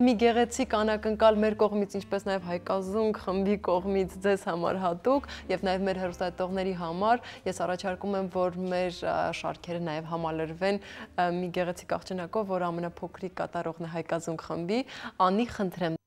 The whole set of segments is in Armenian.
մի գեղեցիկ անակնկալ մեր կողմից, ինչպես նաև Հայկազունք խմբի կողմից ձեզ համար հատուկ եւ նաև մեր հեռուստադիտողների համար ես առաջարկում եմ, որ մեր շարքերը նաև համալրվեն մի գեղեցիկ աղջնակով, որ ամենափոքրիկ կատարողն է Հայկազունք խմբի, Անի, խնդրեմ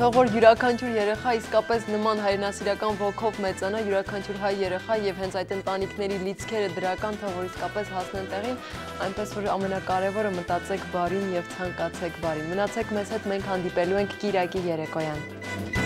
Թող որ յուրաքանչյուր երեխա իսկապես նման հայրենասիրական ոգով մեծանա, յուրաքանչյուր հայ երեխա եւ հենց այդ ընտանիքների լիցքերը դրական, թող որ իսկապես հասնեն տեղին, այնպես որ ամենակարևորը մտածեք բարին եւ ցանկացեք բարին։ Մնացեք մեզ հետ, մենք հանդիպելու ենք Կիրակի երեկոյան։